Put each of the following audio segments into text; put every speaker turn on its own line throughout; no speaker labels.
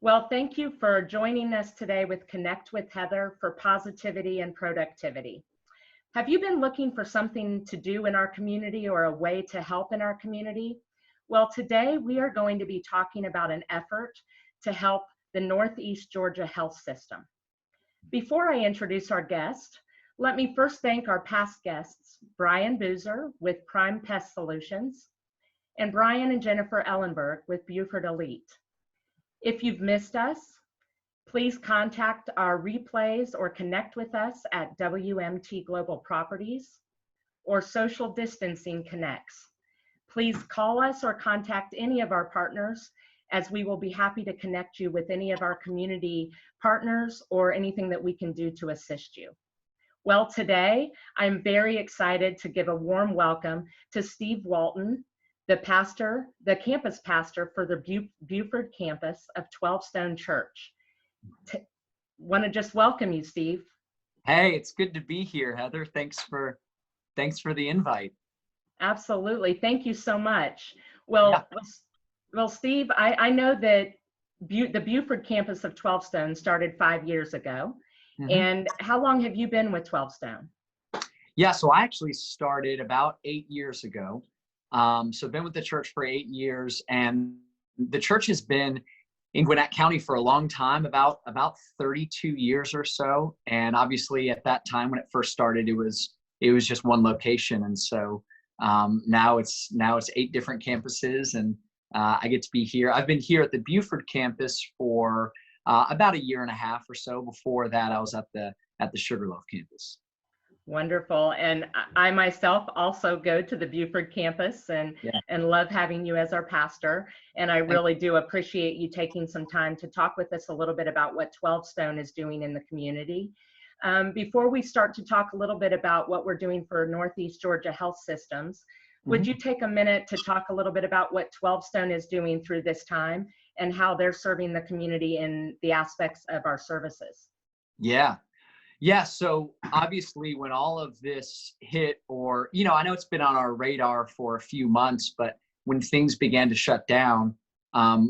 Well, thank you for joining us today with Connect with Heather for positivity and productivity. Have you been looking for something to do in our community or a way to help in our community? Well, today we are going to be talking about an effort to help the Northeast Georgia health system. Before I introduce our guest, let me first thank our past guests, Brian Boozer with Prime Pest Solutions, and Brian and Jennifer Ellenberg with Buford Elite. If you've missed us, please contact our replays or connect with us at WMT Global Properties or Social Distancing Connects. Please call us or contact any of our partners, as we will be happy to connect you with any of our community partners or anything that we can do to assist you. Well, today I'm very excited to give a warm welcome to Steve Walton, the campus pastor for the Buford campus of 12 Stone Church. Want to just welcome you, Steve.
Hey, it's good to be here, Heather. Thanks for the invite.
Absolutely. Thank you so much. Well, Steve, I know that the Buford campus of 12 Stone started 5 years ago. Mm-hmm. And how long have you been with 12 Stone?
Yeah, so I actually started about 8 years ago. So I've been with the church for 8 years, and the church has been in Gwinnett County for a long time, about 32 years or so. And obviously at that time when it first started, it was just one location. And so now it's 8 different campuses, and I get to be here. I've been here at the Buford campus for about a year and a half or so. Before that, I was at the Sugarloaf campus.
Wonderful. And I myself also go to the Buford campus and love having you as our pastor. And I really do appreciate you taking some time to talk with us a little bit about what 12 Stone is doing in the community. Before we start to talk a little bit about what we're doing for Northeast Georgia health systems, would you take a minute to talk a little bit about what 12 Stone is doing through this time and how they're serving the community in the aspects of our services?
Yeah, so obviously when all of this hit, or, I know it's been on our radar for a few months, but when things began to shut down,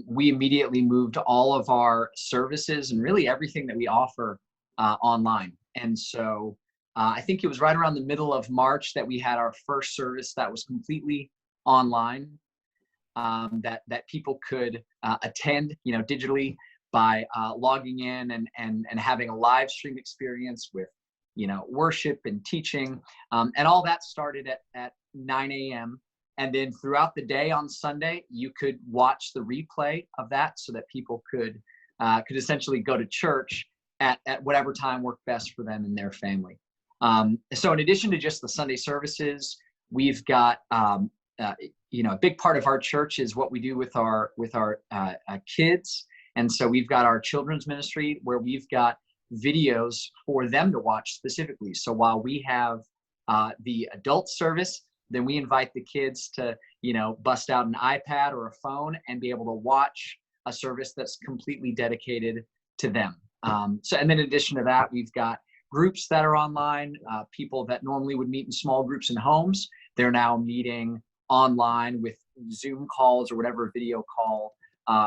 we immediately moved all of our services and really everything that we offer online. And so I think it was right around the middle of March that we had our first service that was completely online, that people could attend, digitally, by logging in and having a live stream experience with, worship and teaching. And all that started at 9 a.m. And then throughout the day on Sunday, you could watch the replay of that so that people could essentially go to church at whatever time worked best for them and their family. So in addition to just the Sunday services, we've got, a big part of our church is what we do with our kids. And so we've got our children's ministry where we've got videos for them to watch specifically. So while we have the adult service, then we invite the kids to, bust out an iPad or a phone and be able to watch a service that's completely dedicated to them. And then in addition to that, we've got groups that are online, people that normally would meet in small groups in homes. They're now meeting online with Zoom calls or whatever video call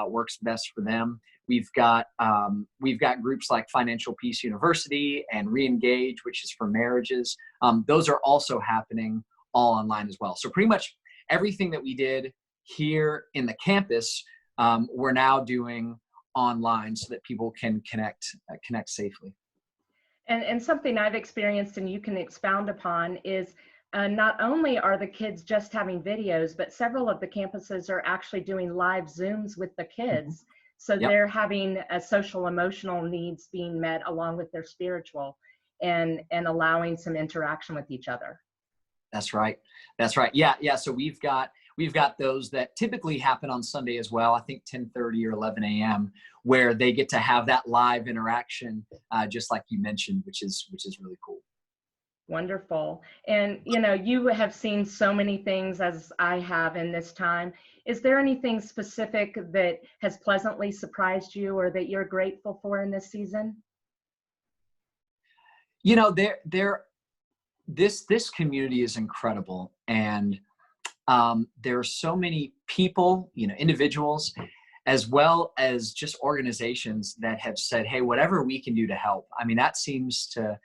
works best for them. We've got groups like Financial Peace University and Reengage, which is for marriages. Those are also happening all online as well. So pretty much everything that we did here in the campus, we're now doing online so that people can connect safely.
And something I've experienced and you can expound upon is not only are the kids just having videos, but several of the campuses are actually doing live Zooms with the kids. So they're having a social emotional needs being met along with their spiritual and allowing some interaction with each other.
That's right. Yeah. So we've got those that typically happen on Sunday as well. I think 10:30 or 11 a.m. where they get to have that live interaction, just like you mentioned, which is really cool.
Wonderful. And, you have seen so many things as I have in this time. Is there anything specific that has pleasantly surprised you or that you're grateful for in this season?
This community is incredible. And there are so many people, individuals as well as just organizations that have said, hey, whatever we can do to help. I mean, that seems to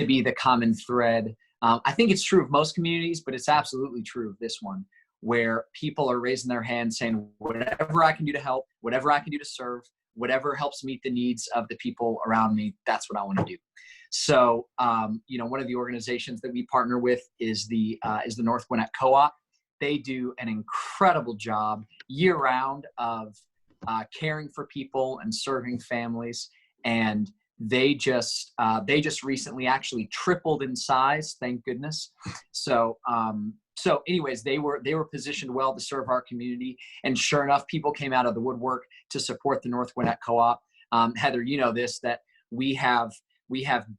be the common thread. I think it's true of most communities, but it's absolutely true of this one, where people are raising their hand saying, whatever I can do to help, whatever I can do to serve, whatever helps meet the needs of the people around me, that's what I want to do. So, one of the organizations that we partner with is the North Gwinnett Co-op. They do an incredible job year-round of caring for people and serving families, and they just recently actually tripled in size, thank goodness. So anyways, they were positioned well to serve our community, and sure enough, people came out of the woodwork to support the North Gwinnett Co-op. Heather, you know this, that we have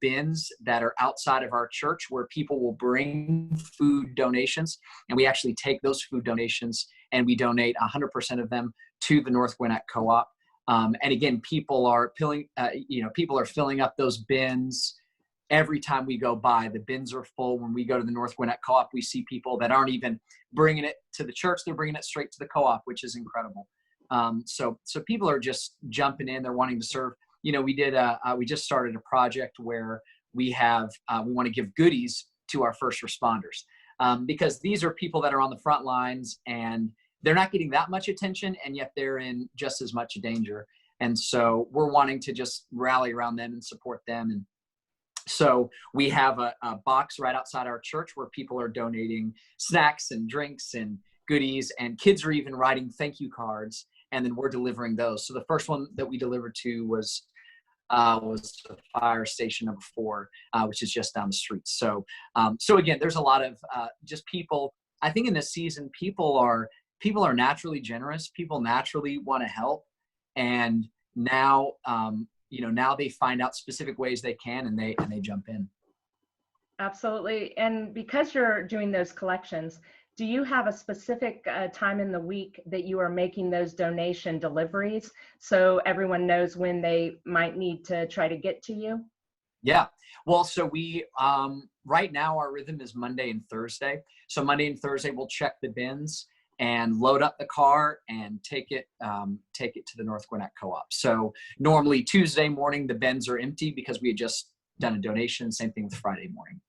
bins that are outside of our church where people will bring food donations, and we actually take those food donations and we donate 100% of them to the North Gwinnett Co-op. And again, people are filling up those bins every time we go by. The bins are full. When we go to the North Gwinnett Co-op, we see people that aren't even bringing it to the church; they're bringing it straight to the co-op, which is incredible. So people are just jumping in. They're wanting to serve. We just started a project where we want to give goodies to our first responders, because these are people that are on the front lines and they're not getting that much attention, and yet they're in just as much danger. And so we're wanting to just rally around them and support them. And so we have a box right outside our church where people are donating snacks and drinks and goodies, and kids are even writing thank you cards, and then we're delivering those. So the first one that we delivered to was the fire station number 4, which is just down the street. So again, there's a lot of just people. I think in this season, people are naturally generous. People naturally want to help, and now now they find out specific ways they can, and they jump in.
Absolutely. And because you're doing those collections, do you have a specific time in the week that you are making those donation deliveries so everyone knows when they might need to try to get to you?
Yeah. Well, so we, right now our rhythm is Monday and Thursday. So Monday and Thursday, we'll check the bins and load up the car and take it to the North Gwinnett Co-op. So normally Tuesday morning, the bins are empty because we had just done a donation. Same thing with Friday morning.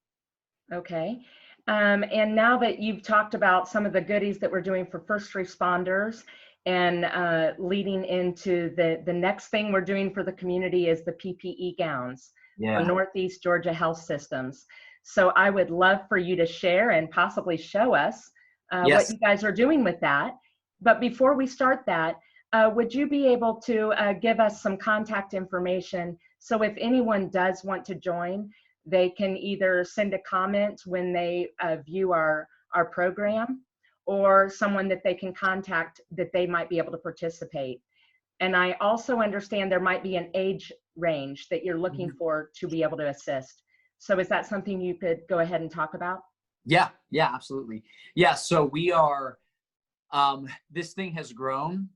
Okay. And now that you've talked about some of the goodies that we're doing for first responders, and leading into the next thing we're doing for the community is the PPE gowns for Northeast Georgia Health Systems. So I would love for you to share and possibly show us what you guys are doing with that. But before we start that, would you be able to give us some contact information, so if anyone does want to join, they can either send a comment when they view our program, or someone that they can contact that they might be able to participate. And I also understand there might be an age range that you're looking for to be able to assist. So is that something you could go ahead and talk about?
Yeah, absolutely. Yeah, so we are, this thing has grown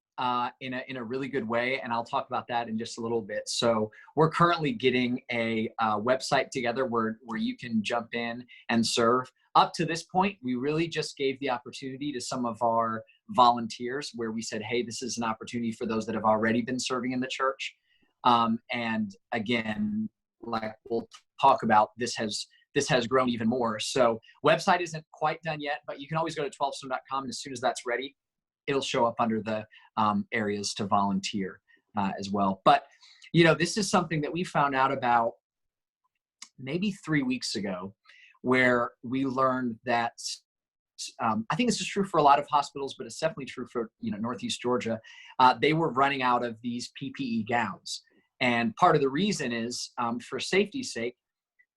in a really good way, and I'll talk about that in just a little bit. So we're currently getting a website together where you can jump in and serve. Up to this point, we really just gave the opportunity to some of our volunteers, where we said, hey, this is an opportunity for those that have already been serving in the church. And again, like we'll talk about, this has grown even more. So website isn't quite done yet, but you can always go to 12stone.com, and as soon as that's ready, it'll show up under the areas to volunteer as well. But, this is something that we found out about maybe 3 weeks ago, where we learned that, I think this is true for a lot of hospitals, but it's definitely true for, Northeast Georgia. They were running out of these PPE gowns. And part of the reason is, for safety's sake,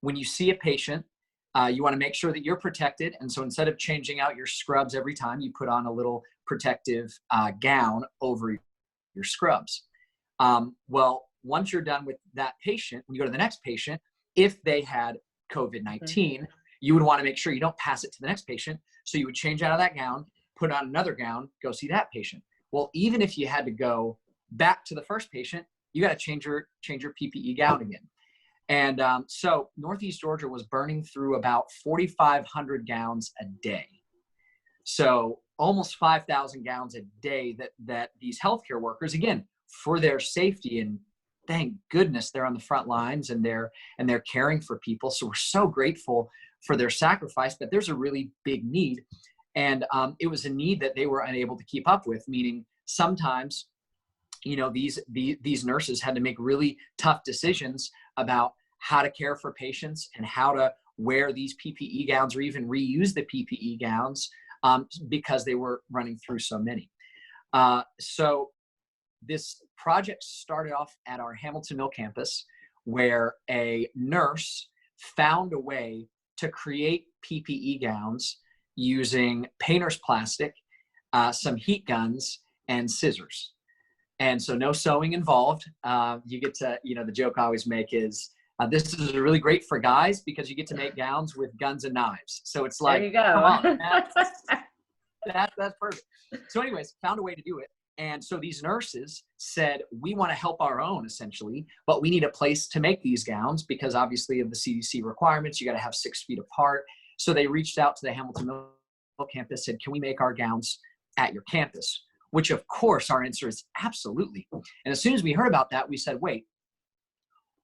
when you see a patient, you want to make sure that you're protected. And so instead of changing out your scrubs every time, you put on a little protective gown over your scrubs. Well, once you're done with that patient, when you go to the next patient, if they had COVID-19, you would want to make sure you don't pass it to the next patient. So you would change out of that gown, put on another gown, go see that patient. Well, even if you had to go back to the first patient, you got to change your PPE gown again. And so Northeast Georgia was burning through about 4,500 gowns a day. So almost 5,000 gowns a day that these healthcare workers, again, for their safety, and thank goodness they're on the front lines and they're caring for people. So we're so grateful for their sacrifice, but there's a really big need. And it was a need that they were unable to keep up with, meaning sometimes, these nurses had to make really tough decisions about how to care for patients and how to wear these PPE gowns or even reuse the PPE gowns because they were running through so many. So this project started off at our Hamilton Mill campus, where a nurse found a way to create PPE gowns using painter's plastic, some heat guns, and scissors. And so no sewing involved. You get to, the joke I always make is, this is really great for guys because you get to make gowns with guns and knives. So it's like,
there you go.
Come on, that's perfect. So anyways, found a way to do it. And so these nurses said, we want to help our own essentially, but we need a place to make these gowns because obviously of the CDC requirements, you got to have 6 feet apart. So they reached out to the Hamilton Mill campus, said, can we make our gowns at your campus? Which of course our answer is absolutely. And as soon as we heard about that, we said, wait,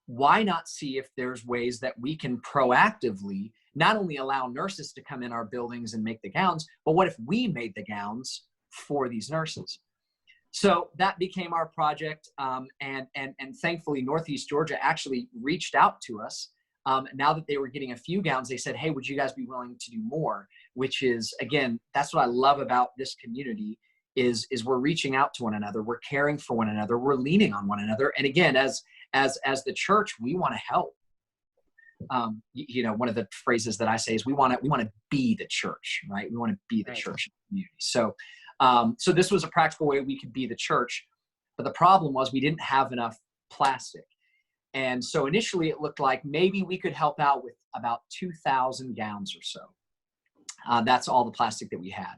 why not see if there's ways that we can proactively not only allow nurses to come in our buildings and make the gowns, but what if we made the gowns for these nurses? So that became our project. And thankfully, Northeast Georgia actually reached out to us. Now that they were getting a few gowns, they said, hey, would you guys be willing to do more? Which is, again, that's what I love about this community is we're reaching out to one another. We're caring for one another. We're leaning on one another. And again, as the church, we want to help. One of the phrases that I say is we want to be the church, right? We want to be the church community. So this was a practical way we could be the church, but the problem was we didn't have enough plastic. And so initially it looked like maybe we could help out with about 2,000 gowns or so. That's all the plastic that we had.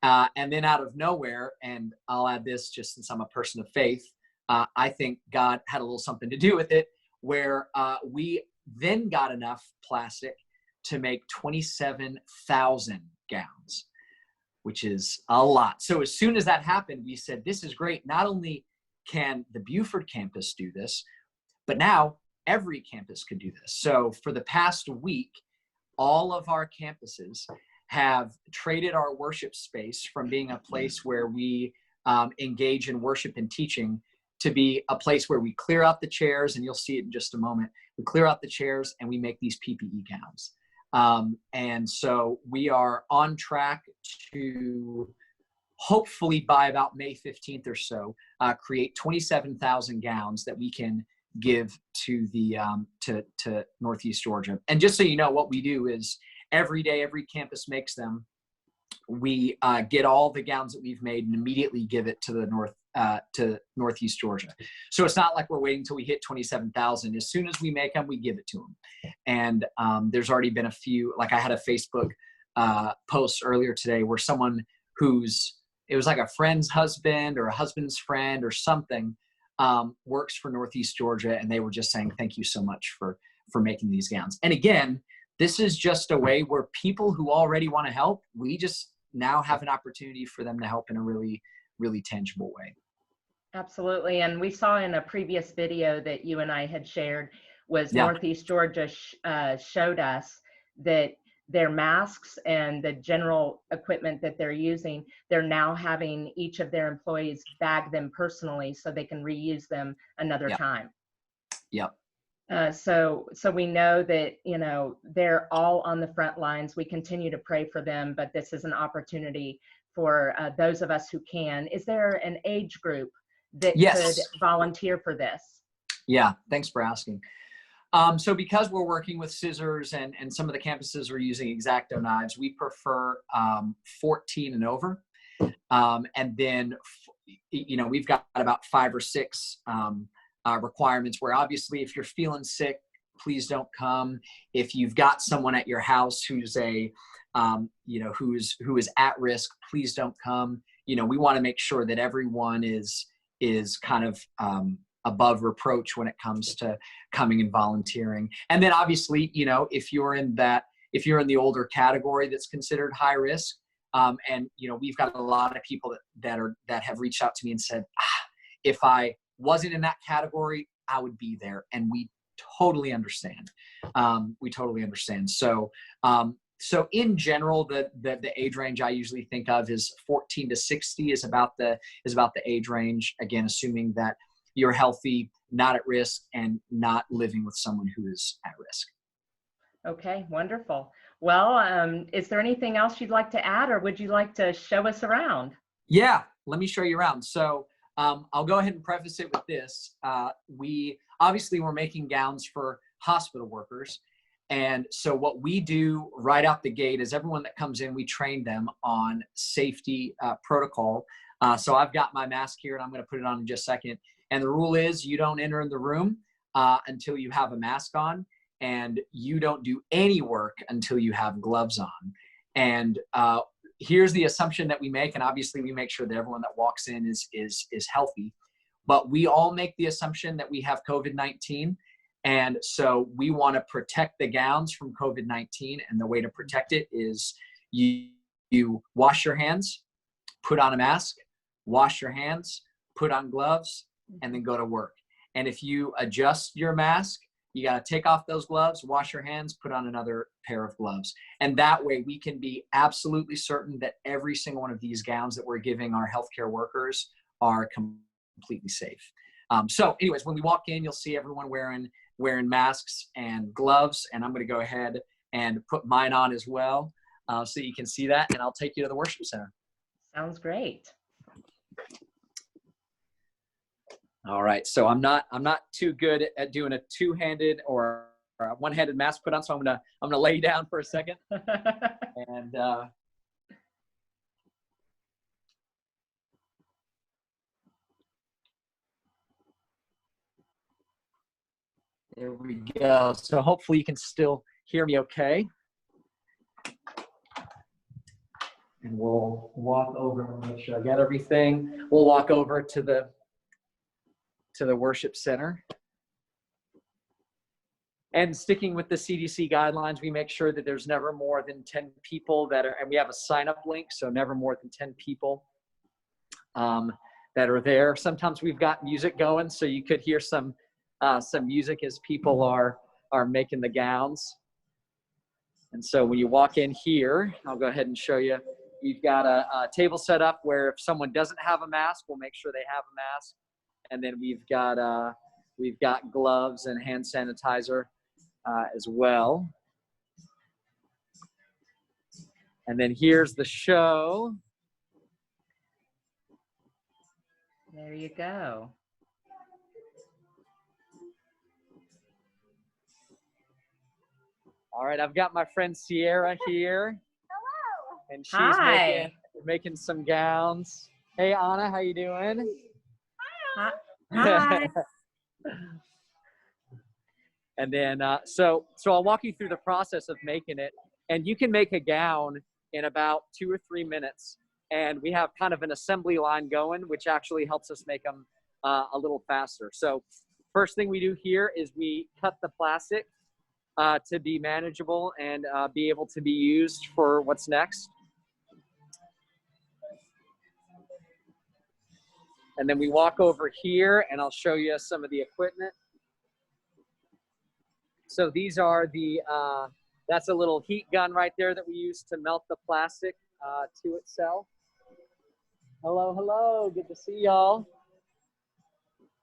And then out of nowhere, and I'll add this just since I'm a person of faith, I think God had a little something to do with it, where we then got enough plastic to make 27,000 gowns, which is a lot. So as soon as that happened, we said, this is great. Not only can the Buford campus do this, but now every campus could do this. So for the past week, all of our campuses have traded our worship space from being a place where we engage in worship and teaching to be a place where we clear out the chairs, and you'll see it in just a moment. We clear out the chairs and we make these PPE gowns. And so we are on track to hopefully by about May 15th or so, create 27,000 gowns that we can give to the to Northeast Georgia. And just so you know, what we do is every day, every campus makes them. We get all the gowns that we've made and immediately give it to the Northeast Georgia. So it's not like we're waiting until we hit 27,000. As soon as we make them, we give it to them. And there's already been a few, like I had a Facebook post earlier today where someone it was like a friend's husband or a husband's friend or something, works for Northeast Georgia. And they were just saying, thank you so much for making these gowns. And again, this is just a way where people who already want to help, we just now have an opportunity for them to help in a really, really tangible way.
Absolutely. And we saw in a previous video that you and I had shared was Northeast Georgia showed us that their masks and the general equipment that they're using, they're now having each of their employees bag them personally so they can reuse them another time.
Yep.
So we know that, they're all on the front lines. We continue to pray for them, but this is an opportunity for those of us who can. Is there an age group that could volunteer for this? Yeah,
thanks for asking. So because we're working with scissors and some of the campuses are using X-Acto knives, we prefer 14 and over. And then, we've got about 5 or 6 requirements where obviously if you're feeling sick, please don't come. If you've got someone at your house who's who is at risk, please don't come. We want to make sure that everyone is kind of above reproach when it comes to coming and volunteering. And then obviously, if you're in the older category that's considered high risk, And, we've got a lot of people that have reached out to me and said, if I wasn't in that category, I would be there. And we totally understand. So in general, the age range I usually think of is 14 to 60 is about the age range. Again, assuming that you're healthy, not at risk, and not living with someone who is at risk.
Okay, wonderful. Well, is there anything else you'd like to add, or would you like to show us around?
Yeah, let me show you around. So I'll go ahead and preface it with this. We're making gowns for hospital workers. And so what we do right out the gate is everyone that comes in, we train them on safety protocol. So I've got my mask here and I'm going to put it on in just a second. And the rule is you don't enter in the room until you have a mask on, and you don't do any work until you have gloves on. And here's the assumption that we make. And obviously we make sure that everyone that walks in is healthy, but we all make the assumption that we have COVID-19. And so we want to protect the gowns from COVID-19. And the way to protect it is you wash your hands, put on a mask, wash your hands, put on gloves, and then go to work. And if you adjust your mask, you got to take off those gloves, wash your hands, put on another pair of gloves. And that way we can be absolutely certain that every single one of these gowns that we're giving our healthcare workers are completely safe. So anyways, when we walk in, you'll see everyone wearing masks and gloves. And I'm going to go ahead and put mine on as well so you can see that. And I'll take you to the worship center.
Sounds great.
All right. So I'm not too good at doing a two-handed or a one-handed mask put on. So I'm gonna lay down for a second. And there we go. So hopefully you can still hear me okay. And we'll walk over and make sure I got everything. We'll walk over to the worship center. And sticking with the CDC guidelines, we make sure that there's never more than 10 people and we have a sign-up link, so never more than 10 people that are there. Sometimes we've got music going, so you could hear some music as people are making the gowns. And so when you walk in here, I'll go ahead and show you. You've got a table set up where if someone doesn't have a mask, we'll make sure they have a mask. And then we've got gloves and hand sanitizer as well. And then here's the show.
There you go.
All right, I've got my friend Sierra here.
Hello.
And she's making some gowns. Hey, Anna, how you doing?
Hi. Hi.
And then, so I'll walk you through the process of making it. And you can make a gown in about 2 or 3 minutes. And we have kind of an assembly line going, which actually helps us make them a little faster. So first thing we do here is we cut the plastic to be manageable and be able to be used for what's next. And then we walk over here and I'll show you some of the equipment. So these are that's a little heat gun right there that we use to melt the plastic to itself. Hello, hello, good to see y'all.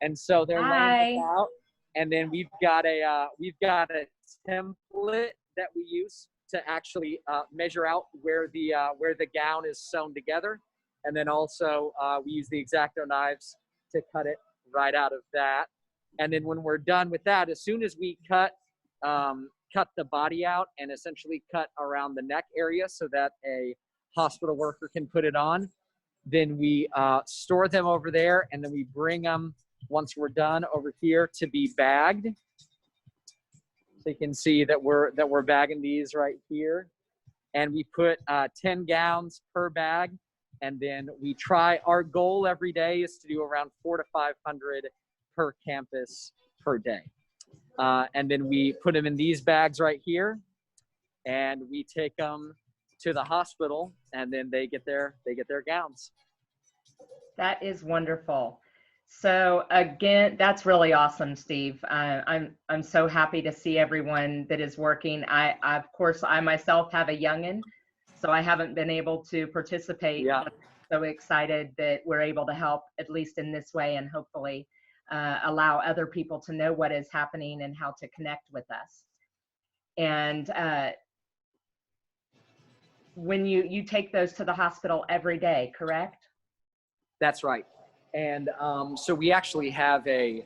And so they're laying this out. And then we've got a template that we use to actually measure out where the gown is sewn together. And then also we use the X-Acto knives to cut it right out of that. And then when we're done with that, as soon as we cut the body out and essentially cut around the neck area so that a hospital worker can put it on, then we store them over there, and then we bring them, once we're done, over here to be bagged. So you can see that we're bagging these right here. And we put 10 gowns per bag. And then we try, our goal every day is to do around 400 to 500 per campus per day. And then we put them in these bags right here, and we take them to the hospital and then they get their gowns.
That is wonderful. So again, that's really awesome, Steve. I'm so happy to see everyone that is working. Of course, I myself have a youngin, so I haven't been able to participate.
Yeah.
But I'm so excited that we're able to help, at least in this way, and hopefully allow other people to know what is happening and how to connect with us. And when you take those to the hospital every day, correct?
That's right. And so we actually have a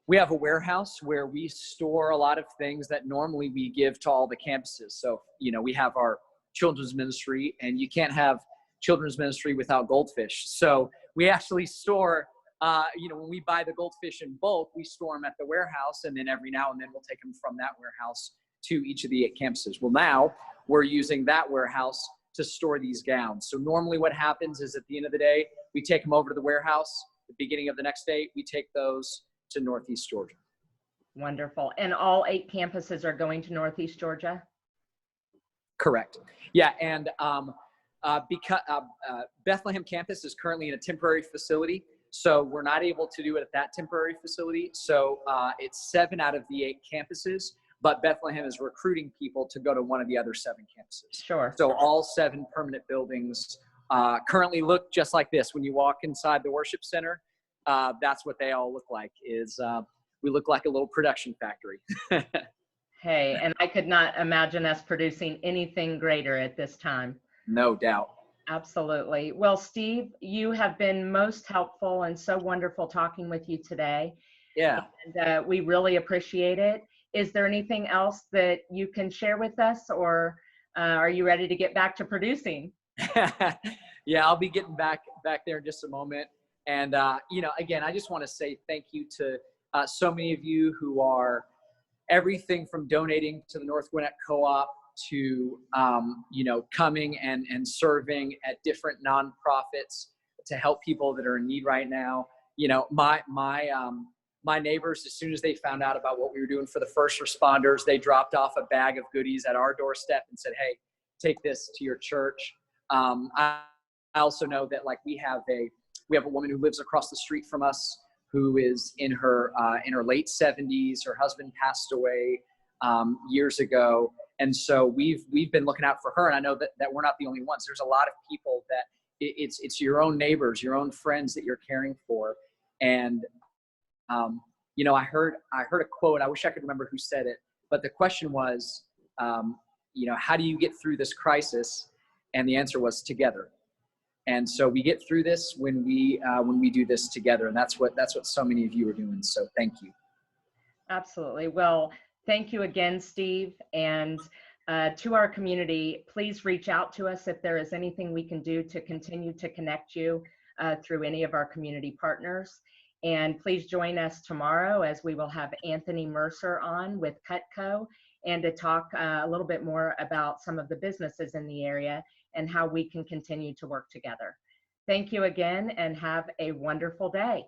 warehouse where we store a lot of things that normally we give to all the campuses. So, you know, we have our children's ministry, and you can't have children's ministry without goldfish. So we actually store, you know, when we buy the goldfish in bulk, we store them at the warehouse, and then every now and then we'll take them from that warehouse to each of the 8 campuses. Well, now we're using that warehouse to store these gowns. So normally what happens is at the end of the day, we take them over to the warehouse. The beginning of the next day, we take those to Northeast Georgia.
Wonderful. And all 8 campuses are going to Northeast Georgia?
Correct. Yeah, and because Bethlehem campus is currently in a temporary facility, so we're not able to do it at that temporary facility. So it's 7 out of the 8 campuses, but Bethlehem is recruiting people to go to one of the other 7 campuses.
Sure.
So all 7 permanent buildings currently look just like this. When you walk inside the worship center, that's what they all look like. We look like a little production factory.
Hey, and I could not imagine us producing anything greater at this time.
No doubt.
Absolutely. Well, Steve, you have been most helpful and so wonderful talking with you today.
Yeah.
And we really appreciate it. Is there anything else that you can share with us, or are you ready to get back to producing?
Yeah, I'll be getting back there in just a moment. And, you know, again, I just want to say thank you to so many of you who are everything from donating to the North Gwinnett Co-op to, you know, coming and serving at different nonprofits to help people that are in need right now. You know, my neighbors, as soon as they found out about what we were doing for the first responders, they dropped off a bag of goodies at our doorstep and said, hey, take this to your church. I also know that, like, we have a woman who lives across the street from us who is in her late 70s. Her husband passed away years ago. And so we've been looking out for her. And I know that we're not the only ones. There's a lot of people that it's your own neighbors, your own friends that you're caring for. And, you know, I heard a quote. I wish I could remember who said it, but the question was, you know, how do you get through this crisis? And the answer was together. And so we get through this when we do this together. And that's what so many of you are doing. So thank you.
Absolutely. Well, thank you again, Steve. And to our community, please reach out to us if there is anything we can do to continue to connect you through any of our community partners. And please join us tomorrow, as we will have Anthony Mercer on with Cutco, and to talk a little bit more about some of the businesses in the area and how we can continue to work together. Thank you again, and have a wonderful day.